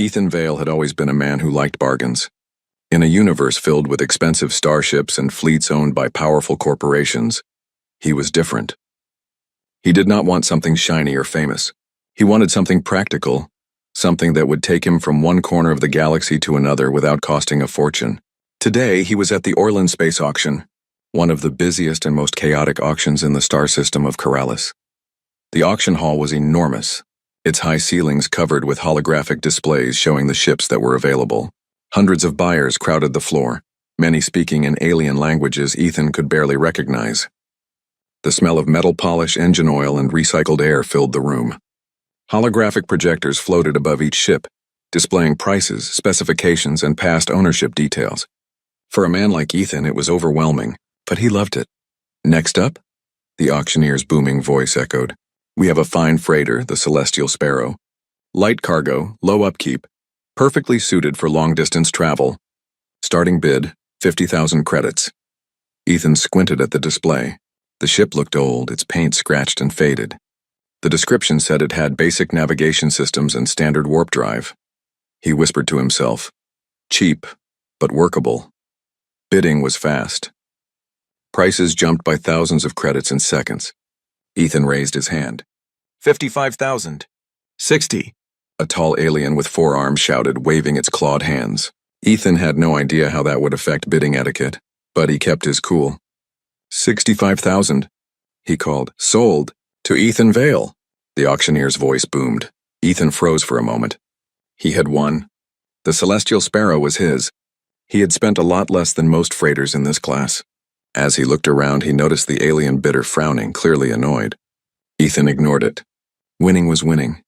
Ethan Vale had always been a man who liked bargains. In a universe filled with expensive starships and fleets owned by powerful corporations, he was different. He did not want something shiny or famous. He wanted something practical, something that would take him from one corner of the galaxy to another without costing a fortune. Today, he was at the Orland Space Auction, one of the busiest and most chaotic auctions in the star system of Corellis. The auction hall was enormous, its high ceilings covered with holographic displays showing the ships that were available. Hundreds of buyers crowded the floor, many speaking in alien languages Ethan could barely recognize. The smell of metal polish, engine oil, and recycled air filled the room. Holographic projectors floated above each ship, displaying prices, specifications, and past ownership details. For a man like Ethan, it was overwhelming, but he loved it. Next up, the auctioneer's booming voice echoed. We have a fine freighter, the Celestial Sparrow. Light cargo, low upkeep, perfectly suited for long-distance travel. Starting bid, 50,000 credits. Ethan squinted at the display. The ship looked old, its paint scratched and faded. The description said it had basic navigation systems and standard warp drive. He whispered to himself, cheap, but workable. Bidding was fast. Prices jumped by thousands of credits in seconds. Ethan raised his hand. 55,000. 60. A tall alien with 4 arms shouted, waving its clawed hands. Ethan had no idea how that would affect bidding etiquette, but he kept his cool. 65,000, he called. Sold. To Ethan Vale. The auctioneer's voice boomed. Ethan froze for a moment. He had won. The Celestial Sparrow was his. He had spent a lot less than most freighters in this class. As he looked around, he noticed the alien bidder frowning, clearly annoyed. Ethan ignored it. Winning was winning.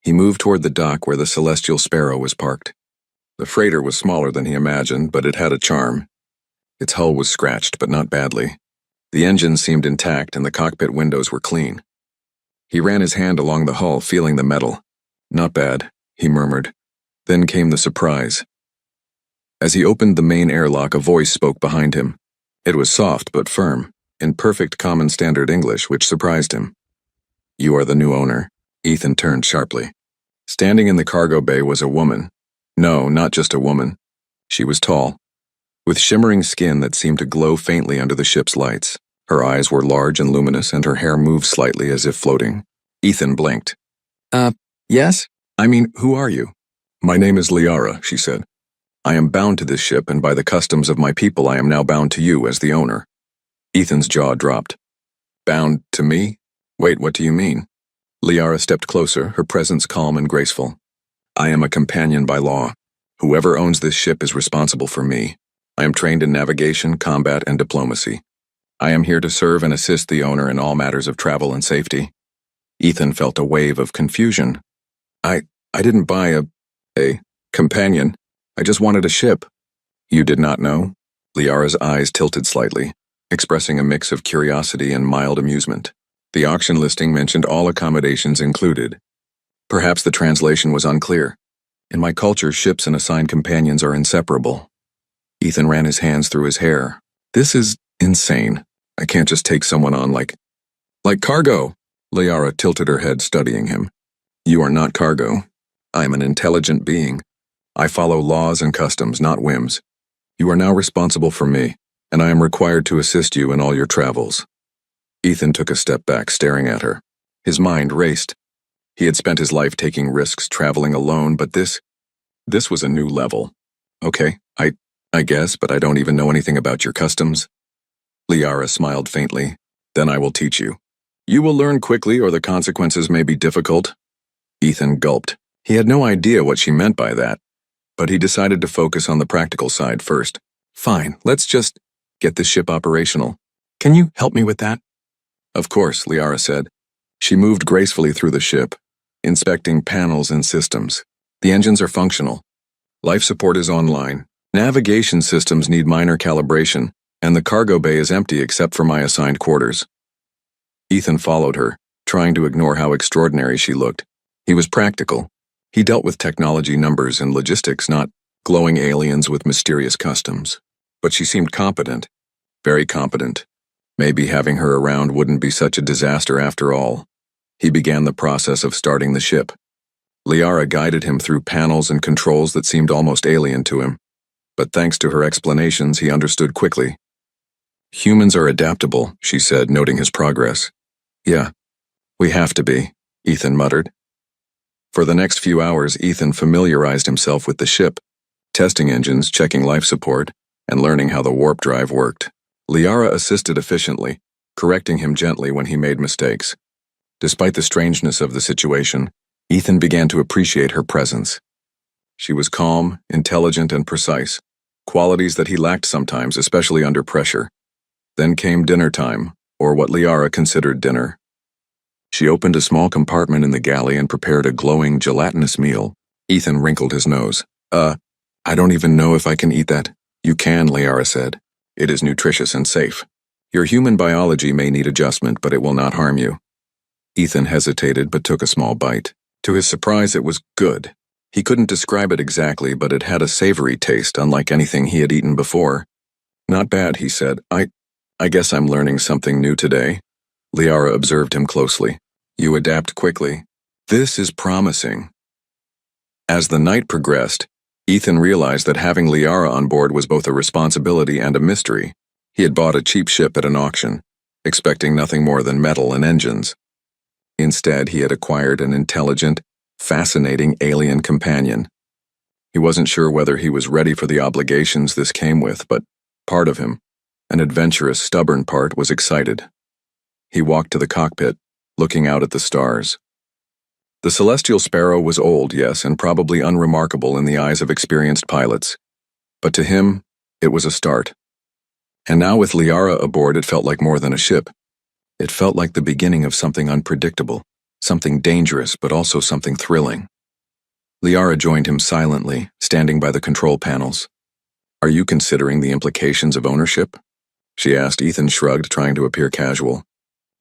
He moved toward the dock where the Celestial Sparrow was parked. The freighter was smaller than he imagined, but it had a charm. Its hull was scratched, but not badly. The engines seemed intact and the cockpit windows were clean. He ran his hand along the hull, feeling the metal. Not bad, he murmured. Then came the surprise. As he opened the main airlock, a voice spoke behind him. It was soft but firm, in perfect common standard English, which surprised him. You are the new owner. Ethan turned sharply. Standing in the cargo bay was a woman. No, not just a woman. She was tall, with shimmering skin that seemed to glow faintly under the ship's lights. Her eyes were large and luminous, and her hair moved slightly as if floating. Ethan blinked. Yes? I mean, who are you? My name is Liara, she said. I am bound to this ship, and by the customs of my people I am now bound to you as the owner. Ethan's jaw dropped. Bound to me? Wait, what do you mean? Liara stepped closer, her presence calm and graceful. I am a companion by law. Whoever owns this ship is responsible for me. I am trained in navigation, combat, and diplomacy. I am here to serve and assist the owner in all matters of travel and safety. Ethan felt a wave of confusion. I didn't buy a companion. I just wanted a ship. You did not know? Liara's eyes tilted slightly, expressing a mix of curiosity and mild amusement. The auction listing mentioned all accommodations included. Perhaps the translation was unclear. In my culture, ships and assigned companions are inseparable. Ethan ran his hands through his hair. This is insane. I can't just take someone on like cargo. Liara tilted her head, studying him. You are not cargo. I am an intelligent being. I follow laws and customs, not whims. You are now responsible for me, and I am required to assist you in all your travels. Ethan took a step back, staring at her. His mind raced. He had spent his life taking risks, traveling alone, but this was a new level. Okay, I guess, but I don't even know anything about your customs. Liara smiled faintly. Then I will teach you. You will learn quickly, or the consequences may be difficult. Ethan gulped. He had no idea what she meant by that, but he decided to focus on the practical side first. Fine, let's just get the ship operational. Can you help me with that? Of course, Liara said. She moved gracefully through the ship, inspecting panels and systems. The engines are functional. Life support is online. Navigation systems need minor calibration, and the cargo bay is empty except for my assigned quarters. Ethan followed her, trying to ignore how extraordinary she looked. He was practical. He dealt with technology, numbers, and logistics, not glowing aliens with mysterious customs. But she seemed competent. Very competent. Maybe having her around wouldn't be such a disaster after all. He began the process of starting the ship. Liara guided him through panels and controls that seemed almost alien to him, but thanks to her explanations, he understood quickly. Humans are adaptable, she said, noting his progress. Yeah, we have to be, Ethan muttered. For the next few hours, Ethan familiarized himself with the ship, testing engines, checking life support, and learning how the warp drive worked. Liara assisted efficiently, correcting him gently when he made mistakes. Despite the strangeness of the situation, Ethan began to appreciate her presence. She was calm, intelligent, and precise, qualities that he lacked sometimes, especially under pressure. Then came dinner time, or what Liara considered dinner. She opened a small compartment in the galley and prepared a glowing, gelatinous meal. Ethan wrinkled his nose. I don't even know if I can eat that. You can, Liara said. It is nutritious and safe. Your human biology may need adjustment, but it will not harm you. Ethan hesitated but took a small bite. To his surprise, it was good. He couldn't describe it exactly, but it had a savory taste, unlike anything he had eaten before. Not bad, he said. I guess I'm learning something new today. Liara observed him closely. You adapt quickly. This is promising. As the night progressed, Ethan realized that having Liara on board was both a responsibility and a mystery. He had bought a cheap ship at an auction, expecting nothing more than metal and engines. Instead, he had acquired an intelligent, fascinating alien companion. He wasn't sure whether he was ready for the obligations this came with, but part of him, an adventurous, stubborn part, was excited. He walked to the cockpit, looking out at the stars. The Celestial Sparrow was old, yes, and probably unremarkable in the eyes of experienced pilots. But to him, it was a start. And now with Liara aboard, it felt like more than a ship. It felt like the beginning of something unpredictable, something dangerous, but also something thrilling. Liara joined him silently, standing by the control panels. Are you considering the implications of ownership? She asked. Ethan shrugged, trying to appear casual.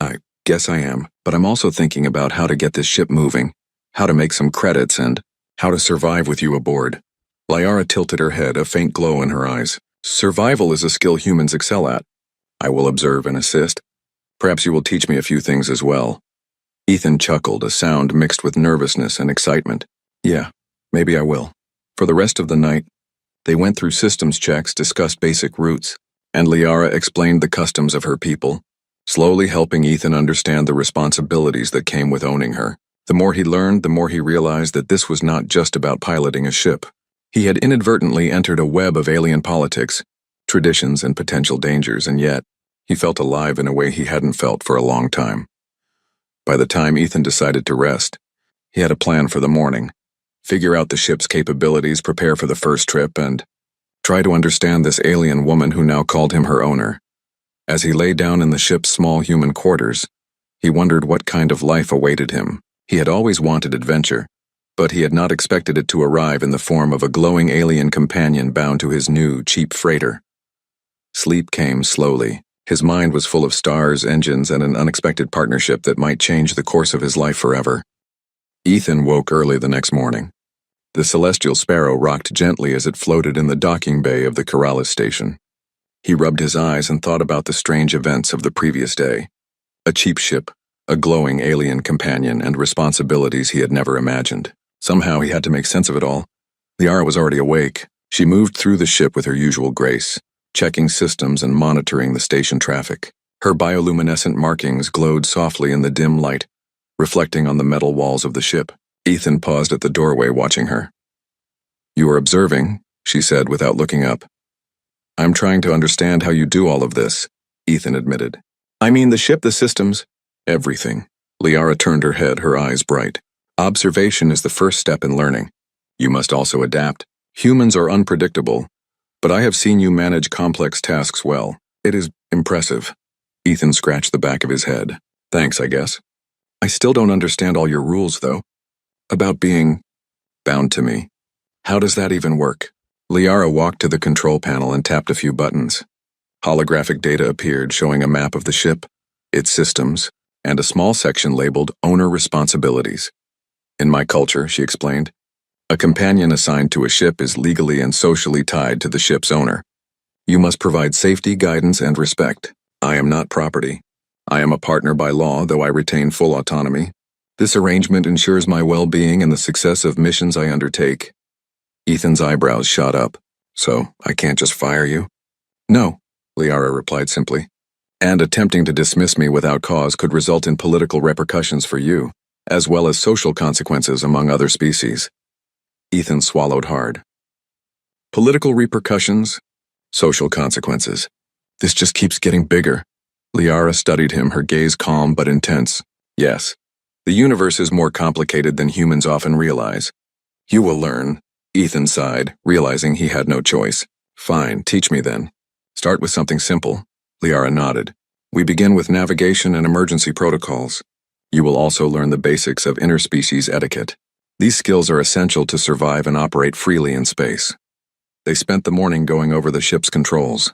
I guess I am, but I'm also thinking about how to get this ship moving, how to make some credits, and how to survive with you aboard. Liara tilted her head, a faint glow in her eyes. Survival is a skill humans excel at. I will observe and assist. Perhaps you will teach me a few things as well. Ethan chuckled, a sound mixed with nervousness and excitement. Yeah, maybe I will. For the rest of the night, they went through systems checks, discussed basic routes, and Liara explained the customs of her people, slowly helping Ethan understand the responsibilities that came with owning her. The more he learned, the more he realized that this was not just about piloting a ship. He had inadvertently entered a web of alien politics, traditions, and potential dangers, and yet, he felt alive in a way he hadn't felt for a long time. By the time Ethan decided to rest, he had a plan for the morning. Figure out the ship's capabilities, prepare for the first trip, and try to understand this alien woman who now called him her owner. As he lay down in the ship's small human quarters, he wondered what kind of life awaited him. He had always wanted adventure, but he had not expected it to arrive in the form of a glowing alien companion bound to his new, cheap freighter. Sleep came slowly. His mind was full of stars, engines, and an unexpected partnership that might change the course of his life forever. Ethan woke early the next morning. The Celestial Sparrow rocked gently as it floated in the docking bay of the Corrales station. He rubbed his eyes and thought about the strange events of the previous day. A cheap ship, a glowing alien companion, and responsibilities he had never imagined. Somehow he had to make sense of it all. Liara was already awake. She moved through the ship with her usual grace, checking systems and monitoring the station traffic. Her bioluminescent markings glowed softly in the dim light, reflecting on the metal walls of the ship. Ethan paused at the doorway, watching her. You are observing, she said without looking up. I'm trying to understand how you do all of this, Ethan admitted. I mean the ship, the systems, everything. Liara turned her head, her eyes bright. Observation is the first step in learning. You must also adapt. Humans are unpredictable, but I have seen you manage complex tasks well. It is impressive. Ethan scratched the back of his head. Thanks, I guess. I still don't understand all your rules, though. About being bound to me. How does that even work? Liara walked to the control panel and tapped a few buttons. Holographic data appeared, showing a map of the ship, its systems, and a small section labeled Owner Responsibilities. In my culture, she explained, a companion assigned to a ship is legally and socially tied to the ship's owner. You must provide safety, guidance, and respect. I am not property. I am a partner by law, though I retain full autonomy. This arrangement ensures my well-being and the success of missions I undertake. Ethan's eyebrows shot up. So, I can't just fire you? No, Liara replied simply. And attempting to dismiss me without cause could result in political repercussions for you, as well as social consequences among other species. Ethan swallowed hard. Political repercussions? Social consequences. This just keeps getting bigger. Liara studied him, her gaze calm but intense. Yes, the universe is more complicated than humans often realize. You will learn, Ethan sighed, realizing he had no choice. Fine, teach me then. Start with something simple. Liara nodded. We begin with navigation and emergency protocols. You will also learn the basics of interspecies etiquette. These skills are essential to survive and operate freely in space. They spent the morning going over the ship's controls.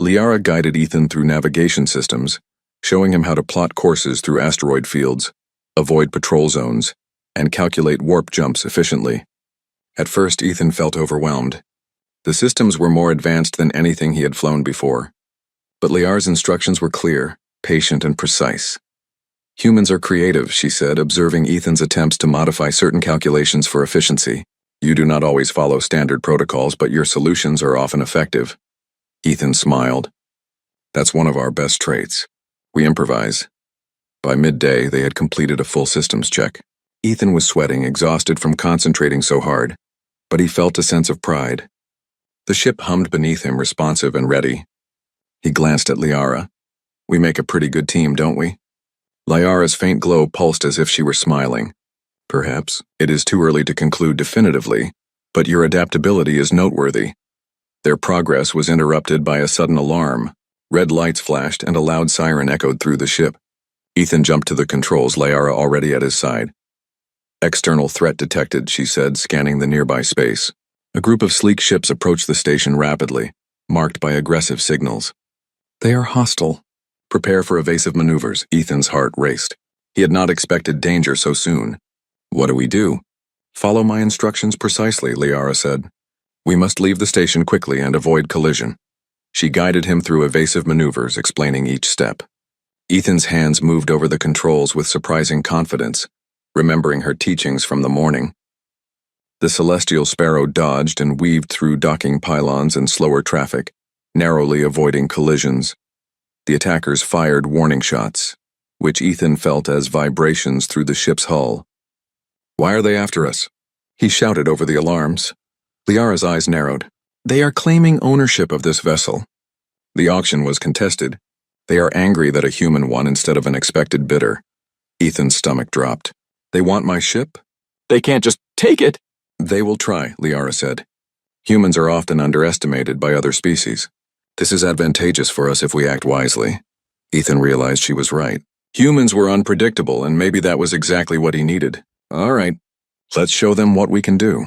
Liara guided Ethan through navigation systems, showing him how to plot courses through asteroid fields, avoid patrol zones, and calculate warp jumps efficiently. At first, Ethan felt overwhelmed. The systems were more advanced than anything he had flown before. But Liara's instructions were clear, patient, and precise. Humans are creative, she said, observing Ethan's attempts to modify certain calculations for efficiency. You do not always follow standard protocols, but your solutions are often effective. Ethan smiled. That's one of our best traits. We improvise. By midday, they had completed a full systems check. Ethan was sweating, exhausted from concentrating so hard, but he felt a sense of pride. The ship hummed beneath him, responsive and ready. He glanced at Liara. We make a pretty good team, don't we? Liara's faint glow pulsed as if she were smiling. Perhaps it is too early to conclude definitively, but your adaptability is noteworthy. Their progress was interrupted by a sudden alarm. Red lights flashed and a loud siren echoed through the ship. Ethan jumped to the controls, Liara already at his side. External threat detected, she said, scanning the nearby space. A group of sleek ships approached the station rapidly, marked by aggressive signals. They are hostile. Prepare for evasive maneuvers. Ethan's heart raced. He had not expected danger so soon. What do we do? Follow my instructions precisely, Liara said. We must leave the station quickly and avoid collision. She guided him through evasive maneuvers, explaining each step. Ethan's hands moved over the controls with surprising confidence, remembering her teachings from the morning. The celestial sparrow dodged and weaved through docking pylons and slower traffic, narrowly avoiding collisions. The attackers fired warning shots, which Ethan felt as vibrations through the ship's hull. Why are they after us? He shouted over the alarms. Liara's eyes narrowed. They are claiming ownership of this vessel. The auction was contested. They are angry that a human won instead of an expected bidder. Ethan's stomach dropped. They want my ship? They can't just take it. They will try, Liara said. Humans are often underestimated by other species. This is advantageous for us if we act wisely. Ethan realized she was right. Humans were unpredictable, and maybe that was exactly what he needed. All right, let's show them what we can do.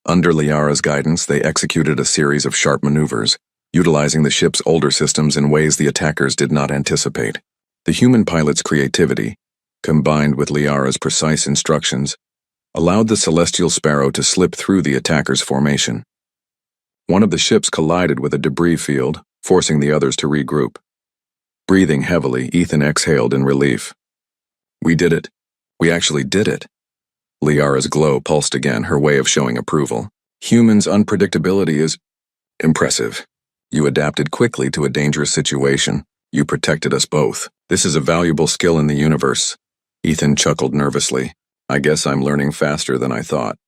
Under Liara's guidance, they executed a series of sharp maneuvers, utilizing the ship's older systems in ways the attackers did not anticipate. The human pilot's creativity, combined with Liara's precise instructions, allowed the celestial sparrow to slip through the attackers' formation. One of the ships collided with a debris field, forcing the others to regroup. Breathing heavily, Ethan exhaled in relief. We did it. We actually did it. Liara's glow pulsed again, her way of showing approval. Humans' unpredictability is impressive. You adapted quickly to a dangerous situation. You protected us both. This is a valuable skill in the universe. Ethan chuckled nervously. I guess I'm learning faster than I thought.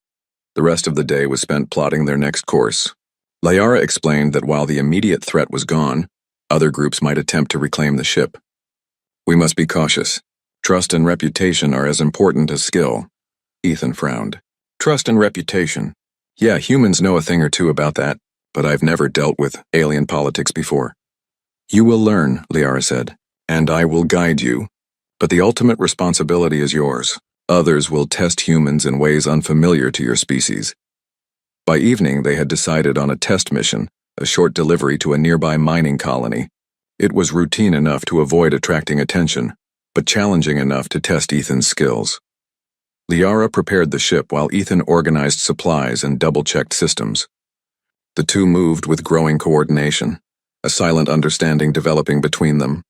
The rest of the day was spent plotting their next course. Liara explained that while the immediate threat was gone, other groups might attempt to reclaim the ship. We must be cautious. Trust and reputation are as important as skill. Ethan frowned. Trust and reputation. Yeah, humans know a thing or two about that, but I've never dealt with alien politics before. You will learn, Liara said, and I will guide you. But the ultimate responsibility is yours. Others will test humans in ways unfamiliar to your species. By evening, they had decided on a test mission, a short delivery to a nearby mining colony. It was routine enough to avoid attracting attention, but challenging enough to test Ethan's skills. Liara prepared the ship while Ethan organized supplies and double-checked systems. The two moved with growing coordination, a silent understanding developing between them.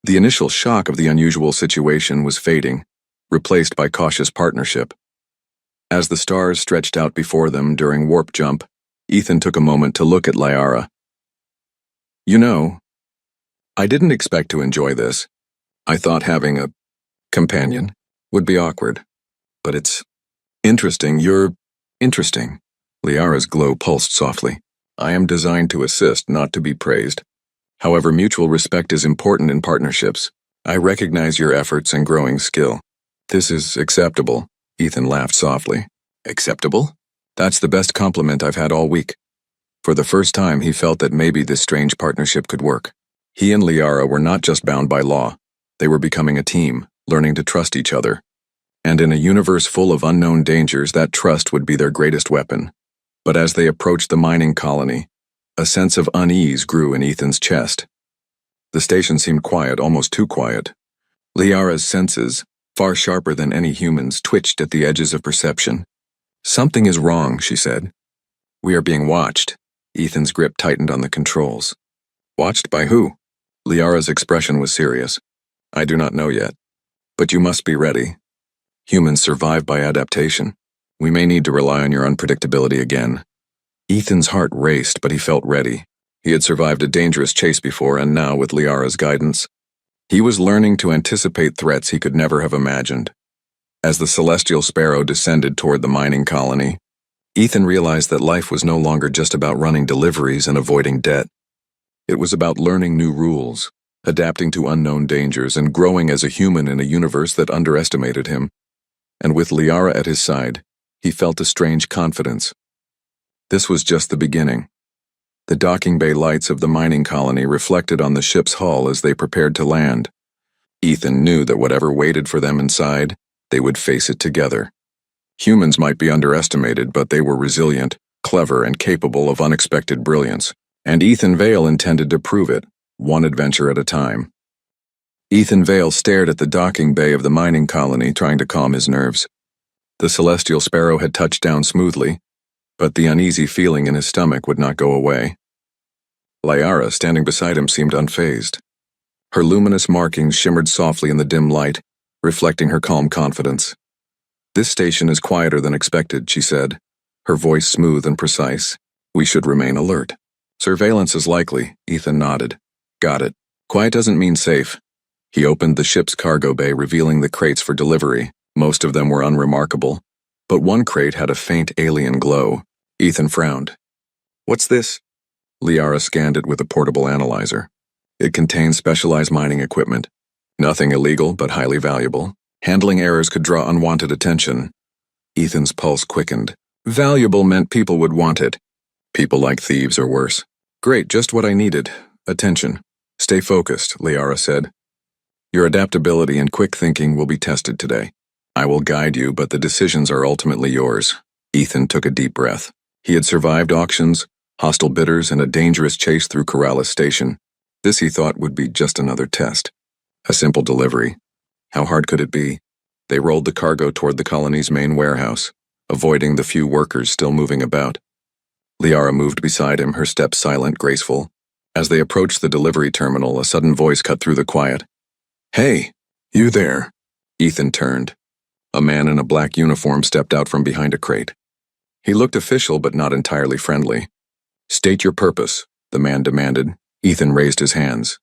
The initial shock of the unusual situation was fading, replaced by cautious partnership. As the stars stretched out before them during warp jump, Ethan took a moment to look at Liara. You know, I didn't expect to enjoy this. I thought having a companion would be awkward. But it's interesting. You're interesting. Liara's glow pulsed softly. I am designed to assist, not to be praised. However, mutual respect is important in partnerships. I recognize your efforts and growing skill. This is acceptable. Ethan laughed softly. Acceptable? That's the best compliment I've had all week. For the first time, he felt that maybe this strange partnership could work. He and Liara were not just bound by law. They were becoming a team, learning to trust each other. And in a universe full of unknown dangers, that trust would be their greatest weapon. But as they approached the mining colony, a sense of unease grew in Ethan's chest. The station seemed quiet, almost too quiet. Liara's senses, far sharper than any human's, twitched at the edges of perception. Something is wrong, she said. We are being watched. Ethan's grip tightened on the controls. Watched by who? Liara's expression was serious. I do not know yet. But you must be ready. Humans survive by adaptation. We may need to rely on your unpredictability again. Ethan's heart raced, but he felt ready. He had survived a dangerous chase before, and now, with Liara's guidance, he was learning to anticipate threats he could never have imagined. As the celestial sparrow descended toward the mining colony, Ethan realized that life was no longer just about running deliveries and avoiding debt. It was about learning new rules, adapting to unknown dangers, and growing as a human in a universe that underestimated him. And with Liara at his side, he felt a strange confidence. This was just the beginning. The docking bay lights of the mining colony reflected on the ship's hull as they prepared to land. Ethan knew that whatever waited for them inside, they would face it together. Humans might be underestimated, but they were resilient, clever, and capable of unexpected brilliance. And Ethan Vale intended to prove it, one adventure at a time. Ethan Vale stared at the docking bay of the mining colony, trying to calm his nerves. The celestial sparrow had touched down smoothly, but the uneasy feeling in his stomach would not go away. Liara, standing beside him, seemed unfazed. Her luminous markings shimmered softly in the dim light, reflecting her calm confidence. This station is quieter than expected, she said, her voice smooth and precise. We should remain alert. Surveillance is likely, Ethan nodded. Got it. Quiet doesn't mean safe. He opened the ship's cargo bay, revealing the crates for delivery. Most of them were unremarkable, but one crate had a faint alien glow. Ethan frowned. What's this? Liara scanned it with a portable analyzer. It contained specialized mining equipment. Nothing illegal, but highly valuable. Handling errors could draw unwanted attention. Ethan's pulse quickened. Valuable meant people would want it. People like thieves or worse. Great, just what I needed. Attention. Stay focused, Liara said. Your adaptability and quick thinking will be tested today. I will guide you, but the decisions are ultimately yours. Ethan took a deep breath. He had survived auctions, hostile bidders, and a dangerous chase through Corrales Station. This, he thought, would be just another test. A simple delivery. How hard could it be? They rolled the cargo toward the colony's main warehouse, avoiding the few workers still moving about. Liara moved beside him, her steps silent, graceful. As they approached the delivery terminal, a sudden voice cut through the quiet. Hey, you there? Ethan turned. A man in a black uniform stepped out from behind a crate. He looked official but not entirely friendly. State your purpose, the man demanded. Ethan raised his hands.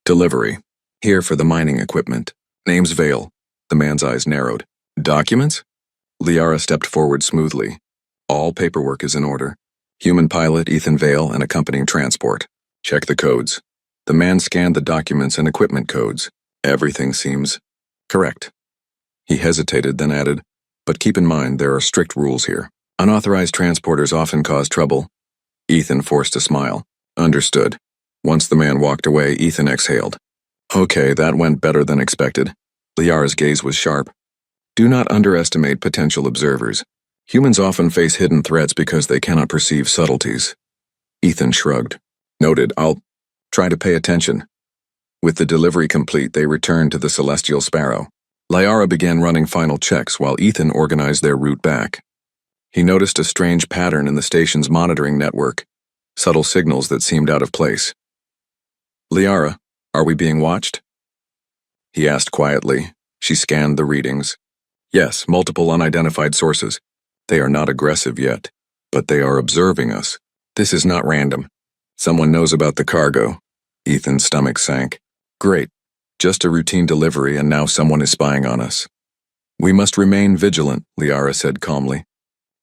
Delivery. Here for the mining equipment. Name's Vale. The man's eyes narrowed. Documents? Liara stepped forward smoothly. All paperwork is in order. Human pilot, Ethan Vale, and accompanying transport. Check the codes. The man scanned the documents and equipment codes. Everything seems correct. He hesitated, then added, but keep in mind there are strict rules here. Unauthorized transporters often cause trouble. Ethan forced a smile. Understood. Once the man walked away, Ethan exhaled. Okay, that went better than expected. Liara's gaze was sharp. Do not underestimate potential observers. Humans often face hidden threats because they cannot perceive subtleties. Ethan shrugged. Noted, I'll try to pay attention. With the delivery complete, they returned to the Celestial Sparrow. Liara began running final checks while Ethan organized their route back. He noticed a strange pattern in the station's monitoring network, subtle signals that seemed out of place. Liara, are we being watched? He asked quietly, She scanned the readings. Yes, multiple unidentified sources. They are not aggressive yet, but they are observing us. This is not random. Someone knows about the cargo. Ethan's stomach sank. Great. Just a routine delivery and now someone is spying on us. We must remain vigilant, Liara said calmly.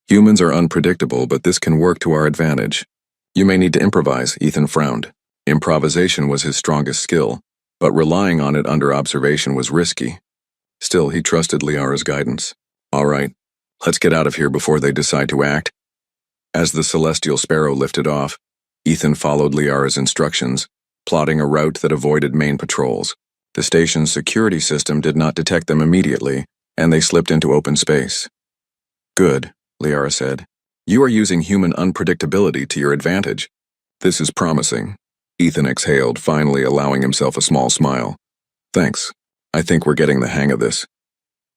Humans are unpredictable, but this can work to our advantage. You may need to improvise, Ethan frowned. Improvisation was his strongest skill, but relying on it under observation was risky. Still, he trusted Liara's guidance. All right, let's get out of here before they decide to act. As the Celestial Sparrow lifted off, Ethan followed Liara's instructions, plotting a route that avoided main patrols. The station's security system did not detect them immediately, and they slipped into open space. Good, Liara said. You are using human unpredictability to your advantage. This is promising. Ethan exhaled, finally allowing himself a small smile. Thanks. I think we're getting the hang of this.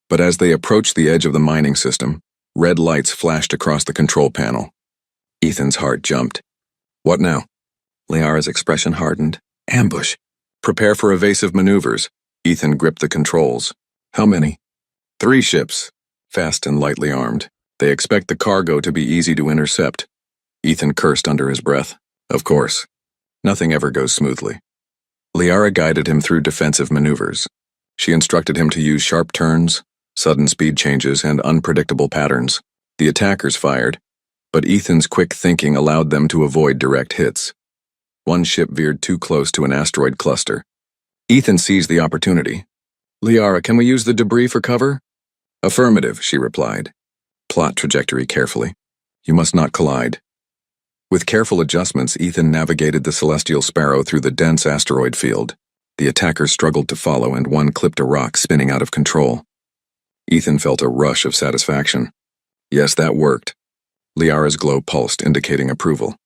But as they approached the edge of the mining system, red lights flashed across the control panel. Ethan's heart jumped. What now? Liara's expression hardened. Ambush. Prepare for evasive maneuvers. Ethan gripped the controls. How many? 3 ships, fast and lightly armed. They expect the cargo to be easy to intercept. Ethan cursed under his breath. Of course. Nothing ever goes smoothly. Liara guided him through defensive maneuvers. She instructed him to use sharp turns, sudden speed changes, and unpredictable patterns. The attackers fired, but Ethan's quick thinking allowed them to avoid direct hits. One ship veered too close to an asteroid cluster. Ethan seized the opportunity. Liara, can we use the debris for cover? Affirmative, she replied. Plot trajectory carefully. You must not collide. With careful adjustments, Ethan navigated the Celestial Sparrow through the dense asteroid field. The attackers struggled to follow, and one clipped a rock, spinning out of control. Ethan felt a rush of satisfaction. Yes, that worked. Liara's glow pulsed, indicating approval.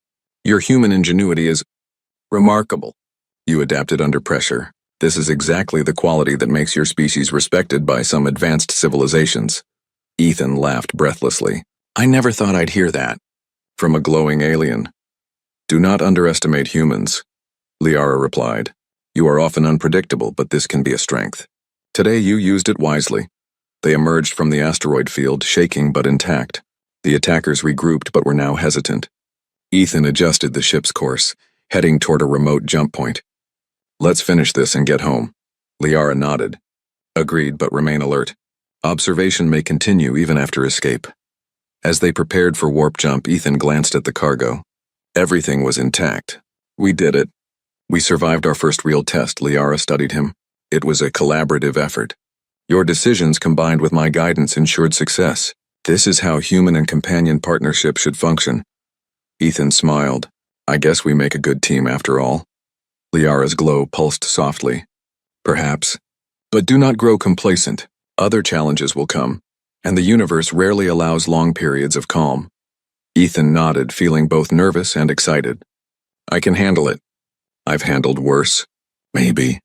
Your human ingenuity is remarkable. You adapted under pressure. This is exactly the quality that makes your species respected by some advanced civilizations. Ethan laughed breathlessly. I never thought I'd hear that. From a glowing alien. Do not underestimate humans, Liara replied. You are often unpredictable, but this can be a strength. Today you used it wisely. They emerged from the asteroid field, shaking but intact. The attackers regrouped but were now hesitant. Ethan adjusted the ship's course, heading toward a remote jump point. Let's finish this and get home. Liara nodded. Agreed, but remain alert. Observation may continue even after escape. As they prepared for warp jump, Ethan glanced at the cargo. Everything was intact. We did it. We survived our first real test, Liara studied him. It was a collaborative effort. Your decisions combined with my guidance ensured success. This is how human and companion partnership should function. Ethan smiled. I guess we make a good team after all. Liara's glow pulsed softly. Perhaps. But do not grow complacent. Other challenges will come, and the universe rarely allows long periods of calm. Ethan nodded, feeling both nervous and excited. I can handle it. I've handled worse. Maybe.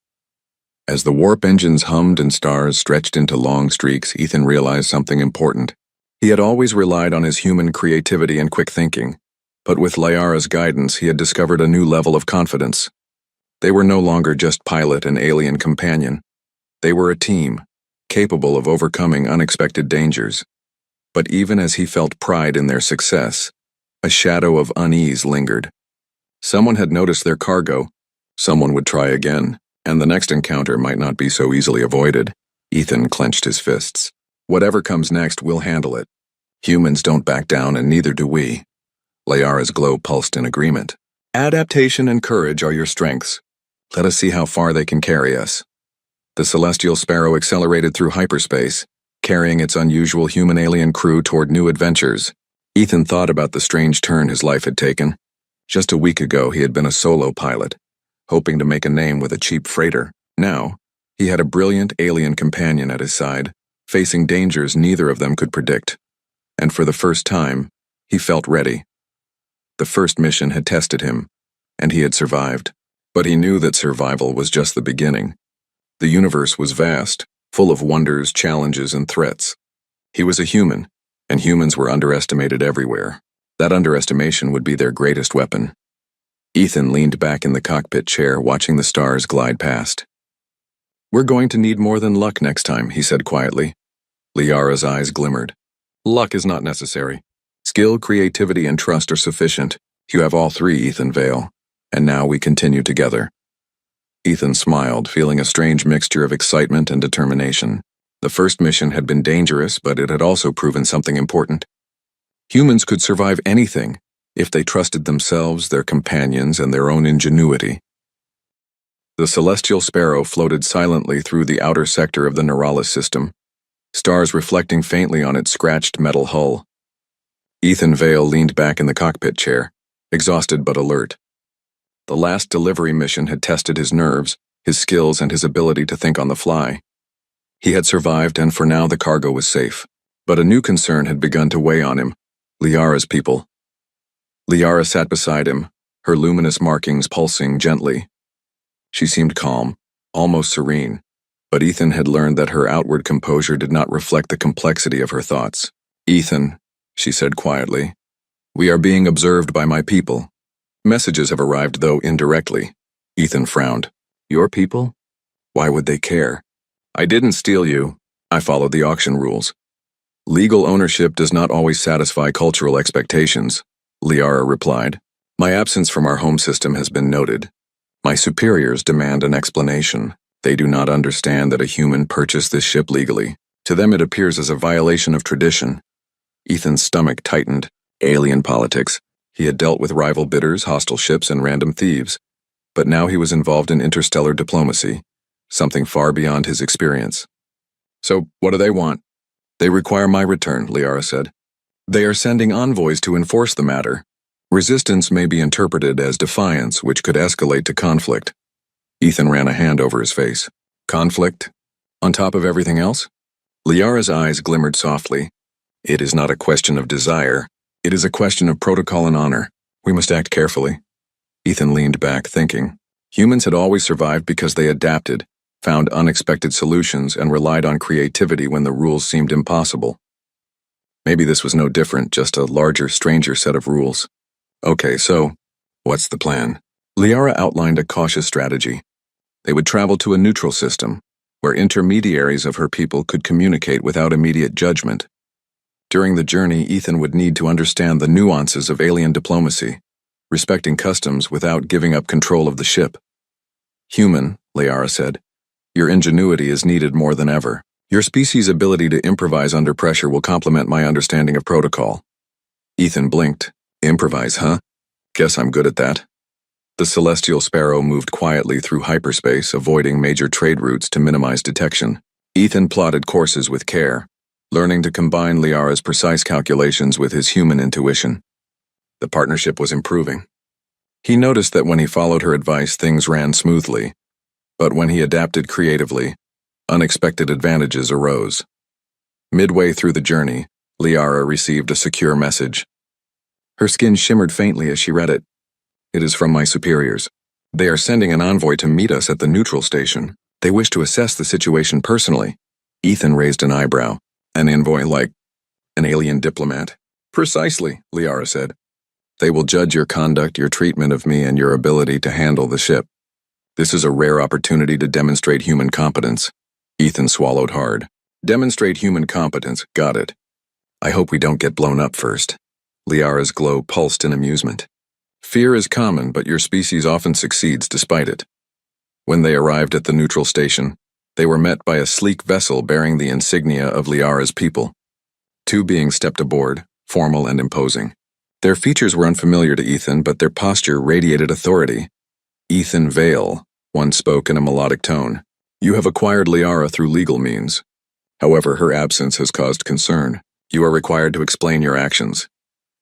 As the warp engines hummed and stars stretched into long streaks, Ethan realized something important. He had always relied on his human creativity and quick thinking, but with Liara's guidance he had discovered a new level of confidence. They were no longer just pilot and alien companion. They were a team, capable of overcoming unexpected dangers. But even as he felt pride in their success, a shadow of unease lingered. Someone had noticed their cargo. Someone would try again, and the next encounter might not be so easily avoided. Ethan clenched his fists. Whatever comes next, we'll handle it. Humans don't back down, and neither do we. Liara's glow pulsed in agreement. Adaptation and courage are your strengths. Let us see how far they can carry us. The Celestial Sparrow accelerated through hyperspace, carrying its unusual human-alien crew toward new adventures. Ethan thought about the strange turn his life had taken. Just a week ago, he had been a solo pilot, hoping to make a name with a cheap freighter. Now, he had a brilliant alien companion at his side, facing dangers neither of them could predict. And for the first time, he felt ready. The first mission had tested him, and he had survived. But he knew that survival was just the beginning. The universe was vast, full of wonders, challenges, and threats. He was a human, and humans were underestimated everywhere. That underestimation would be their greatest weapon. Ethan leaned back in the cockpit chair, watching the stars glide past. We're going to need more than luck next time, he said quietly. Liara's eyes glimmered. Luck is not necessary. Skill, creativity, and trust are sufficient. You have all three, Ethan Vale. And now we continue together. Ethan smiled, feeling a strange mixture of excitement and determination. The first mission had been dangerous, but it had also proven something important. Humans could survive anything if they trusted themselves, their companions, and their own ingenuity. The celestial sparrow floated silently through the outer sector of the Neuralis system, stars reflecting faintly on its scratched metal hull. Ethan Vale leaned back in the cockpit chair, exhausted but alert. The last delivery mission had tested his nerves, his skills, and his ability to think on the fly. He had survived, and for now the cargo was safe. But a new concern had begun to weigh on him: Liara's people. Liara sat beside him, her luminous markings pulsing gently. She seemed calm, almost serene, but Ethan had learned that her outward composure did not reflect the complexity of her thoughts. Ethan, she said quietly, we are being observed by my people. Messages have arrived, though indirectly. Ethan frowned. Your people? Why would they care? I didn't steal you. I followed the auction rules. Legal ownership does not always satisfy cultural expectations, Liara replied. My absence from our home system has been noted. My superiors demand an explanation. They do not understand that a human purchased this ship legally. To them it appears as a violation of tradition. Ethan's stomach tightened. Alien politics. He had dealt with rival bidders, hostile ships, and random thieves. But now he was involved in interstellar diplomacy, something far beyond his experience. So, what do they want? They require my return, Liara said. They are sending envoys to enforce the matter. Resistance may be interpreted as defiance, which could escalate to conflict. Ethan ran a hand over his face. Conflict? On top of everything else? Liara's eyes glimmered softly. It is not a question of desire. It is a question of protocol and honor. We must act carefully. Ethan leaned back, thinking. Humans had always survived because they adapted, found unexpected solutions, and relied on creativity when the rules seemed impossible. Maybe this was no different, just a larger, stranger set of rules. Okay, so, what's the plan? Liara outlined a cautious strategy. They would travel to a neutral system, where intermediaries of her people could communicate without immediate judgment. During the journey, Ethan would need to understand the nuances of alien diplomacy, respecting customs without giving up control of the ship. Human, Liara said, your ingenuity is needed more than ever. Your species' ability to improvise under pressure will complement my understanding of protocol. Ethan blinked. Improvise, huh? Guess I'm good at that. The celestial sparrow moved quietly through hyperspace, avoiding major trade routes to minimize detection. Ethan plotted courses with care, learning to combine Liara's precise calculations with his human intuition. The partnership was improving. He noticed that when he followed her advice, things ran smoothly, but when he adapted creatively, unexpected advantages arose. Midway through the journey, Liara received a secure message. Her skin shimmered faintly as she read it. It is from my superiors. They are sending an envoy to meet us at the neutral station. They wish to assess the situation personally. Ethan raised an eyebrow. An envoy like an alien diplomat? Precisely, Liara said. They will judge your conduct, your treatment of me, and your ability to handle the ship. This is a rare opportunity to demonstrate human competence. Ethan swallowed hard. Demonstrate human competence, got it. I hope we don't get blown up first. Liara's glow pulsed in amusement. Fear is common, but your species often succeeds despite it. When they arrived at the neutral station, they were met by a sleek vessel bearing the insignia of Liara's people. Two beings stepped aboard, formal and imposing. Their features were unfamiliar to Ethan, but their posture radiated authority. Ethan Vale, one spoke in a melodic tone. You have acquired Liara through legal means. However, her absence has caused concern. You are required to explain your actions.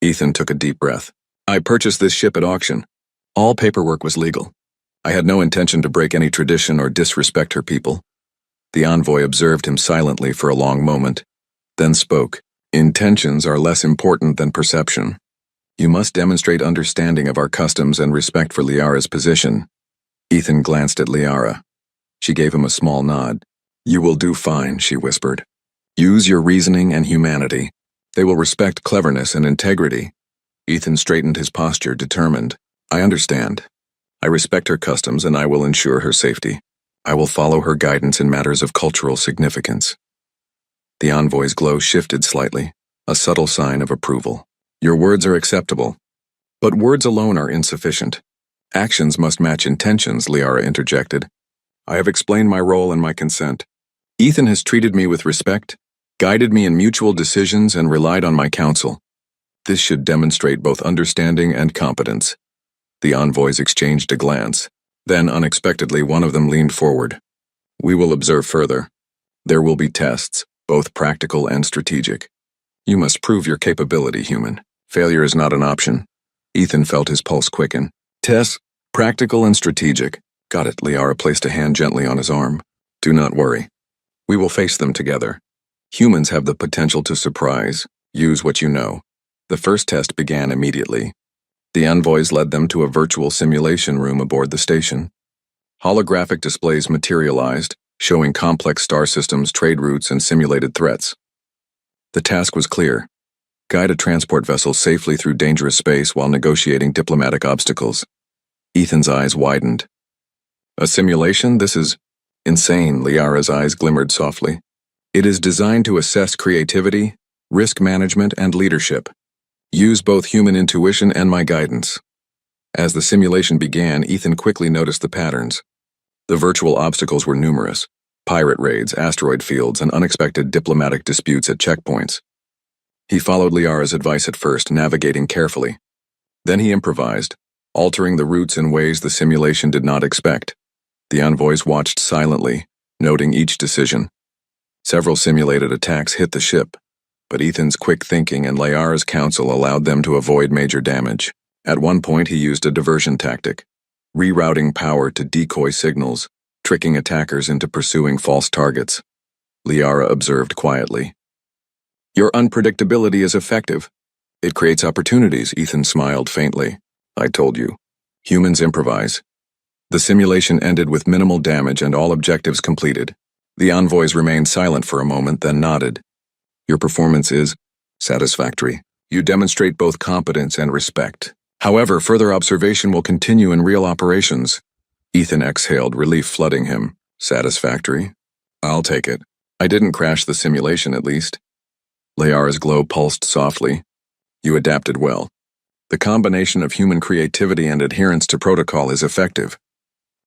Ethan took a deep breath. I purchased this ship at auction. All paperwork was legal. I had no intention to break any tradition or disrespect her people. The envoy observed him silently for a long moment, then spoke. Intentions are less important than perception. You must demonstrate understanding of our customs and respect for Liara's position. Ethan glanced at Liara. She gave him a small nod. You will do fine, she whispered. Use your reasoning and humanity. They will respect cleverness and integrity. Ethan straightened his posture, determined. I understand. I respect her customs and I will ensure her safety. I will follow her guidance in matters of cultural significance. The envoy's glow shifted slightly, a subtle sign of approval. Your words are acceptable, but words alone are insufficient. Actions must match intentions, Liara interjected. I have explained my role and my consent. Ethan has treated me with respect, guided me in mutual decisions, and relied on my counsel. This should demonstrate both understanding and competence. The envoys exchanged a glance. Then, unexpectedly, one of them leaned forward. We will observe further. There will be tests, both practical and strategic. You must prove your capability, human. Failure is not an option. Ethan felt his pulse quicken. Tests, practical and strategic. Got it. Liara placed a hand gently on his arm. Do not worry. We will face them together. Humans have the potential to surprise. Use what you know. The first test began immediately. The envoys led them to a virtual simulation room aboard the station. Holographic displays materialized, showing complex star systems, trade routes, and simulated threats. The task was clear. Guide a transport vessel safely through dangerous space while negotiating diplomatic obstacles. Ethan's eyes widened. A simulation? This is insane. Liara's eyes glimmered softly. It is designed to assess creativity, risk management, and leadership. Use both human intuition and my guidance. As the simulation began, Ethan quickly noticed the patterns. The virtual obstacles were numerous: pirate raids, asteroid fields, and unexpected diplomatic disputes at checkpoints. He followed Liara's advice at first, navigating carefully. Then he improvised, altering the routes in ways the simulation did not expect. The envoys watched silently, noting each decision. Several simulated attacks hit the ship, but Ethan's quick thinking and Liara's counsel allowed them to avoid major damage. At one point, he used a diversion tactic, rerouting power to decoy signals, tricking attackers into pursuing false targets. Liara observed quietly. Your unpredictability is effective. It creates opportunities, Ethan smiled faintly. I told you. Humans improvise. The simulation ended with minimal damage and all objectives completed. The envoys remained silent for a moment, then nodded. Your performance is satisfactory. You demonstrate both competence and respect. However, further observation will continue in real operations. Ethan exhaled, relief flooding him. Satisfactory? I'll take it. I didn't crash the simulation, at least. Liara's glow pulsed softly. You adapted well. The combination of human creativity and adherence to protocol is effective.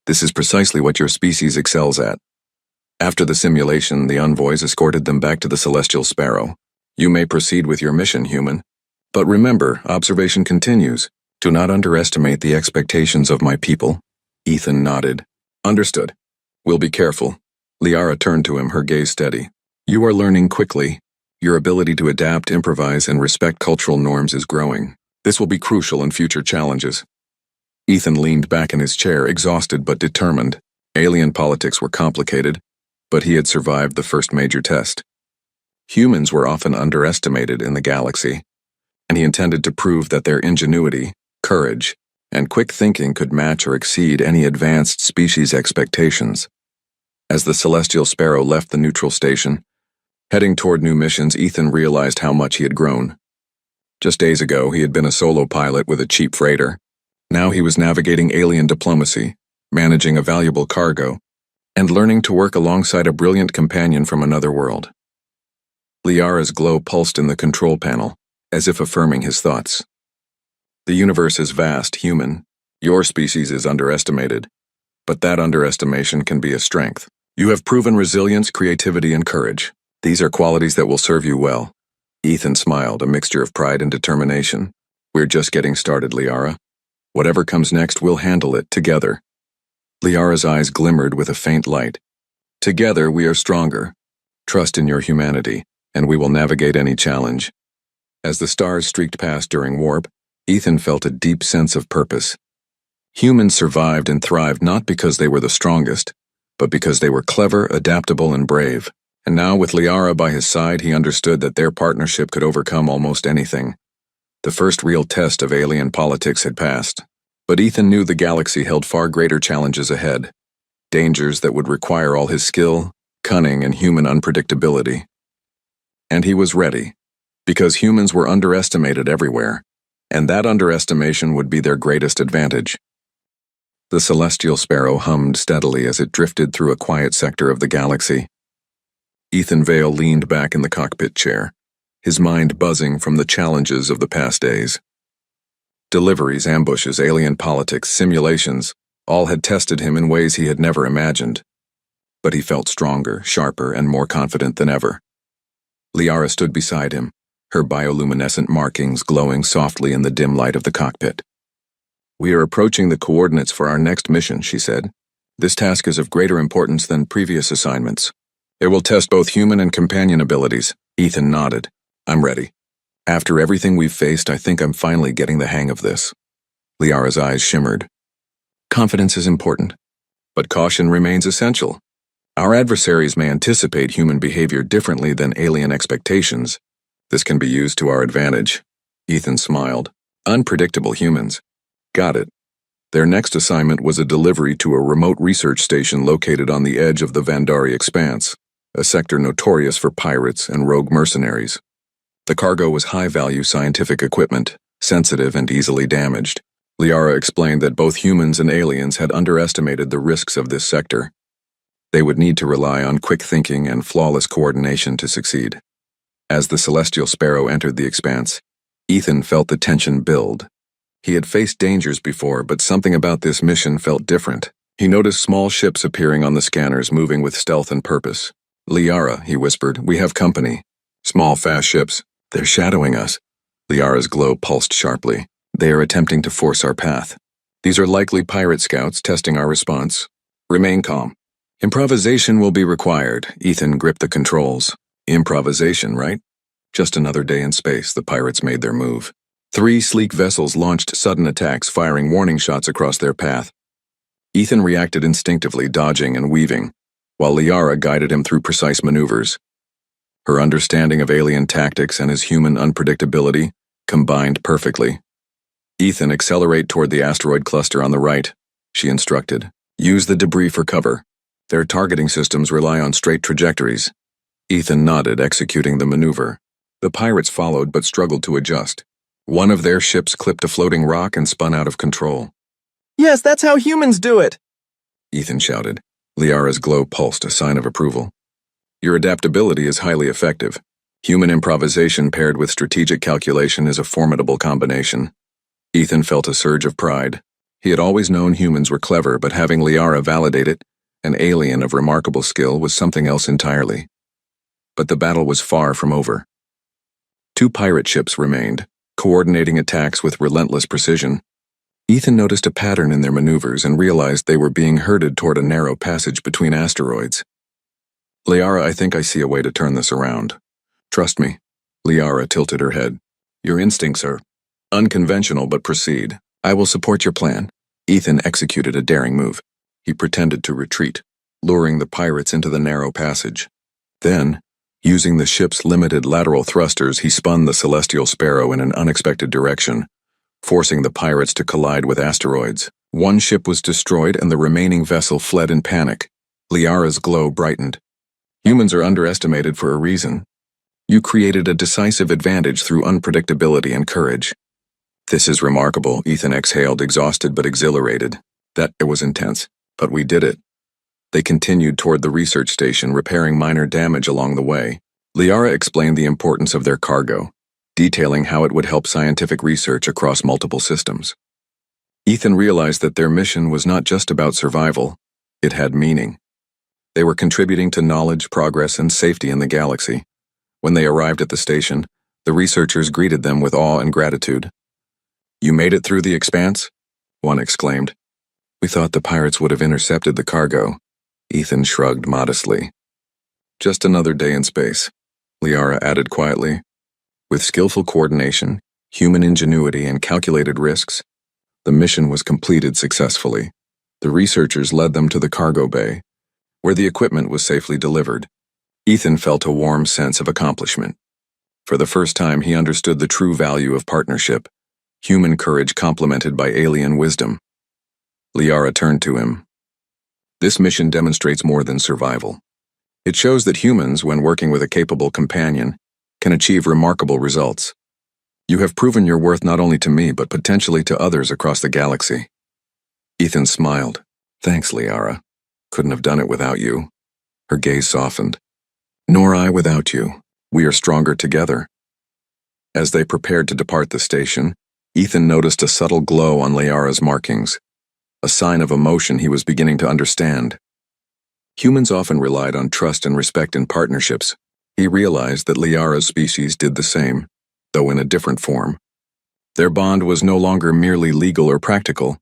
This is precisely what your species excels at. After the simulation, the envoys escorted them back to the Celestial Sparrow. You may proceed with your mission, human. But remember, observation continues. Do not underestimate the expectations of my people. Ethan nodded. Understood. We'll be careful. Liara turned to him, her gaze steady. You are learning quickly. Your ability to adapt, improvise, and respect cultural norms is growing. This will be crucial in future challenges. Ethan leaned back in his chair, exhausted but determined. Alien politics were complicated, but he had survived the first major test. Humans were often underestimated in the galaxy, and he intended to prove that their ingenuity, courage, and quick thinking could match or exceed any advanced species' expectations. As the Celestial Sparrow left the neutral station, heading toward new missions, Ethan realized how much he had grown. Just days ago, he had been a solo pilot with a cheap freighter. Now he was navigating alien diplomacy, managing a valuable cargo, and learning to work alongside a brilliant companion from another world. Liara's glow pulsed in the control panel, as if affirming his thoughts. The universe is vast, human. Your species is underestimated, but that underestimation can be a strength. You have proven resilience, creativity, and courage. These are qualities that will serve you well. Ethan smiled, a mixture of pride and determination. We're just getting started, Liara. Whatever comes next, we'll handle it together. Liara's eyes glimmered with a faint light. Together, we are stronger. Trust in your humanity, and we will navigate any challenge. As the stars streaked past during warp, Ethan felt a deep sense of purpose. Humans survived and thrived not because they were the strongest, but because they were clever, adaptable, and brave. And now, with Liara by his side, he understood that their partnership could overcome almost anything. The first real test of alien politics had passed. But Ethan knew the galaxy held far greater challenges ahead, dangers that would require all his skill, cunning, and human unpredictability. And he was ready, because humans were underestimated everywhere, and that underestimation would be their greatest advantage. The celestial sparrow hummed steadily as it drifted through a quiet sector of the galaxy. Ethan Vale leaned back in the cockpit chair, his mind buzzing from the challenges of the past days. Deliveries, ambushes, alien politics, simulations, all had tested him in ways he had never imagined. But he felt stronger, sharper, and more confident than ever. Liara stood beside him, her bioluminescent markings glowing softly in the dim light of the cockpit. "We are approaching the coordinates for our next mission," she said. "This task is of greater importance than previous assignments. It will test both human and companion abilities." Ethan nodded. "I'm ready. After everything we've faced, I think I'm finally getting the hang of this." Liara's eyes shimmered. "Confidence is important, but caution remains essential. Our adversaries may anticipate human behavior differently than alien expectations. This can be used to our advantage." Ethan smiled. "Unpredictable humans. Got it." Their next assignment was a delivery to a remote research station located on the edge of the Vandari Expanse, a sector notorious for pirates and rogue mercenaries. The cargo was high-value scientific equipment, sensitive and easily damaged. Liara explained that both humans and aliens had underestimated the risks of this sector. They would need to rely on quick thinking and flawless coordination to succeed. As the celestial sparrow entered the expanse, Ethan felt the tension build. He had faced dangers before, but something about this mission felt different. He noticed small ships appearing on the scanners, moving with stealth and purpose. "Liara," he whispered, "we have company." "Small, fast ships. They're shadowing us." Liara's glow pulsed sharply. "They are attempting to force our path. These are likely pirate scouts testing our response. Remain calm. Improvisation will be required." Ethan gripped the controls. Improvisation, right? Just another day in space, the pirates made their move. 3 sleek vessels launched sudden attacks, firing warning shots across their path. Ethan reacted instinctively, dodging and weaving, while Liara guided him through precise maneuvers. Her understanding of alien tactics and his human unpredictability combined perfectly. "Ethan, accelerate toward the asteroid cluster on the right," she instructed. "Use the debris for cover. Their targeting systems rely on straight trajectories." Ethan nodded, executing the maneuver. The pirates followed but struggled to adjust. One of their ships clipped a floating rock and spun out of control. "Yes, that's how humans do it!" Ethan shouted. Liara's glow pulsed, a sign of approval. "Your adaptability is highly effective. Human improvisation paired with strategic calculation is a formidable combination." Ethan felt a surge of pride. He had always known humans were clever, but having Liara validate it, an alien of remarkable skill, was something else entirely. But the battle was far from over. 2 pirate ships remained, coordinating attacks with relentless precision. Ethan noticed a pattern in their maneuvers and realized they were being herded toward a narrow passage between asteroids. "Liara, I think I see a way to turn this around. Trust me." Liara tilted her head. "Your instincts are unconventional, but proceed. I will support your plan." Ethan executed a daring move. He pretended to retreat, luring the pirates into the narrow passage. Then, using the ship's limited lateral thrusters, he spun the celestial sparrow in an unexpected direction, forcing the pirates to collide with asteroids. 1 ship was destroyed and the remaining vessel fled in panic. Liara's glow brightened. "Humans are underestimated for a reason. You created a decisive advantage through unpredictability and courage." "This is remarkable," Ethan exhaled, exhausted but exhilarated. "That it was intense, but we did it." They continued toward the research station, repairing minor damage along the way. Liara explained the importance of their cargo, detailing how it would help scientific research across multiple systems. Ethan realized that their mission was not just about survival, it had meaning. They were contributing to knowledge, progress, and safety in the galaxy. When they arrived at the station, the researchers greeted them with awe and gratitude. "You made it through the expanse?" one exclaimed. "We thought the pirates would have intercepted the cargo." Ethan shrugged modestly. "Just another day in space," Liara added quietly. With skillful coordination, human ingenuity, and calculated risks, the mission was completed successfully. The researchers led them to the cargo bay, where the equipment was safely delivered. Ethan felt a warm sense of accomplishment. For the first time, he understood the true value of partnership, human courage complemented by alien wisdom. Liara turned to him. "This mission demonstrates more than survival. It shows that humans, when working with a capable companion, can achieve remarkable results. You have proven your worth not only to me, but potentially to others across the galaxy." Ethan smiled. Thanks, Liara. Couldn't have done it without you. Her gaze softened. Nor I without you. We are stronger together. As they prepared to depart the station, Ethan noticed a subtle glow on Liara's markings, a sign of emotion he was beginning to understand. Humans often relied on trust and respect in partnerships. He realized that Liara's species did the same, though in a different form. Their bond was no longer merely legal or practical.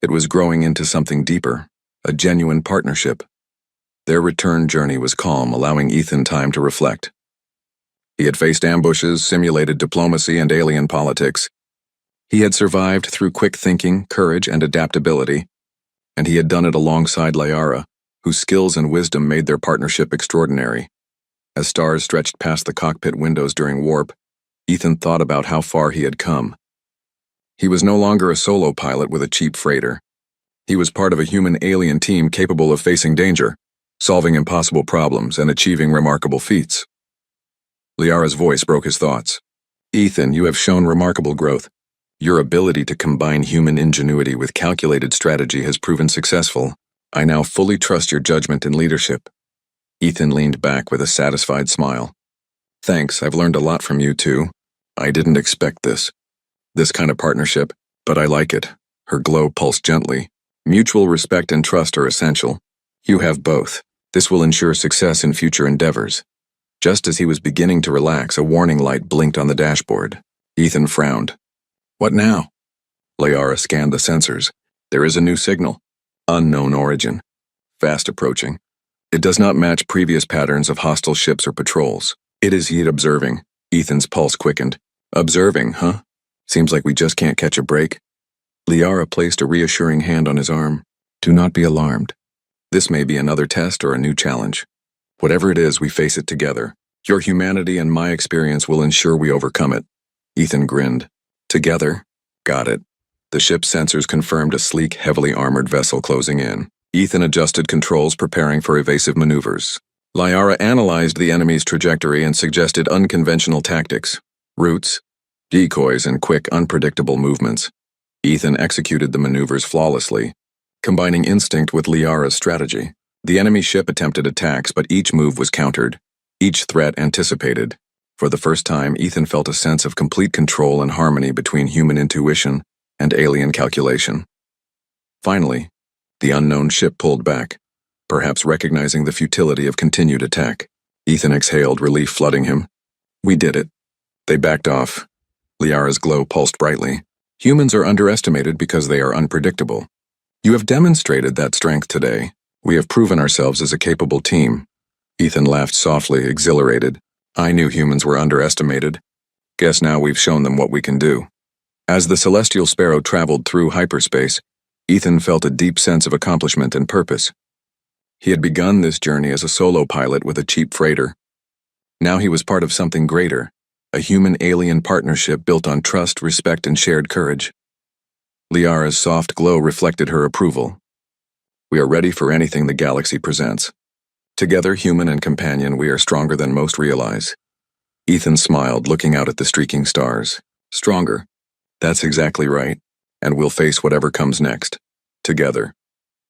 It was growing into something deeper, a genuine partnership. Their return journey was calm, allowing Ethan time to reflect. He had faced ambushes, simulated diplomacy, and alien politics. He had survived through quick thinking, courage, and adaptability, and he had done it alongside Liara, whose skills and wisdom made their partnership extraordinary. As stars stretched past the cockpit windows during warp, Ethan thought about how far he had come. He was no longer a solo pilot with a cheap freighter. He was part of a human-alien team capable of facing danger, solving impossible problems, and achieving remarkable feats. Liara's voice broke his thoughts. Ethan, you have shown remarkable growth. Your ability to combine human ingenuity with calculated strategy has proven successful. I now fully trust your judgment and leadership. Ethan leaned back with a satisfied smile. Thanks, I've learned a lot from you too. I didn't expect this kind of partnership, but I like it. Her glow pulsed gently. Mutual respect and trust are essential. You have both. This will ensure success in future endeavors. Just as he was beginning to relax, a warning light blinked on the dashboard. Ethan frowned. What now? Liara scanned the sensors. There is a new signal. Unknown origin. Fast approaching. It does not match previous patterns of hostile ships or patrols. It is yet observing. Ethan's pulse quickened. Observing, huh? Seems like we just can't catch a break. Liara placed a reassuring hand on his arm. Do not be alarmed. This may be another test or a new challenge. Whatever it is, we face it together. Your humanity and my experience will ensure we overcome it. Ethan grinned. Together? Got it. The ship's sensors confirmed a sleek, heavily armored vessel closing in. Ethan adjusted controls, preparing for evasive maneuvers. Liara analyzed the enemy's trajectory and suggested unconventional tactics, routes, decoys, and quick, unpredictable movements. Ethan executed the maneuvers flawlessly, combining instinct with Liara's strategy. The enemy ship attempted attacks, but each move was countered, each threat anticipated. For the first time, Ethan felt a sense of complete control and harmony between human intuition and alien calculation. Finally, the unknown ship pulled back, perhaps recognizing the futility of continued attack. Ethan exhaled, relief flooding him. We did it. They backed off. Liara's glow pulsed brightly. Humans are underestimated because they are unpredictable. You have demonstrated that strength today. We have proven ourselves as a capable team. Ethan laughed softly, exhilarated. I knew humans were underestimated. Guess now we've shown them what we can do. As the Celestial Sparrow traveled through hyperspace, Ethan felt a deep sense of accomplishment and purpose. He had begun this journey as a solo pilot with a cheap freighter. Now he was part of something greater, a human-alien partnership built on trust, respect, and shared courage. Liara's soft glow reflected her approval. We are ready for anything the galaxy presents. Together, human and companion, we are stronger than most realize. Ethan smiled, looking out at the streaking stars. Stronger. That's exactly right. And we'll face whatever comes next. Together.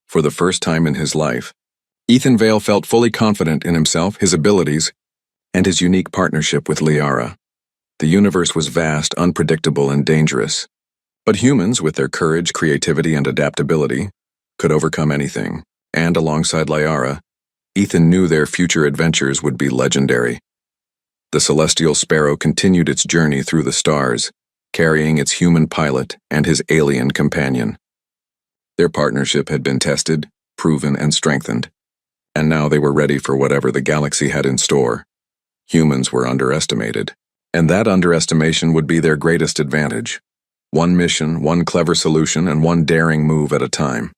For the first time in his life, Ethan Vale felt fully confident in himself, his abilities, and his unique partnership with Liara. The universe was vast, unpredictable, and dangerous. But humans, with their courage, creativity, and adaptability, could overcome anything. And alongside Liara, Ethan knew their future adventures would be legendary. The Celestial Sparrow continued its journey through the stars, carrying its human pilot and his alien companion. Their partnership had been tested, proven, and strengthened, and now they were ready for whatever the galaxy had in store. Humans were underestimated, and that underestimation would be their greatest advantage. One mission, one clever solution, and one daring move at a time.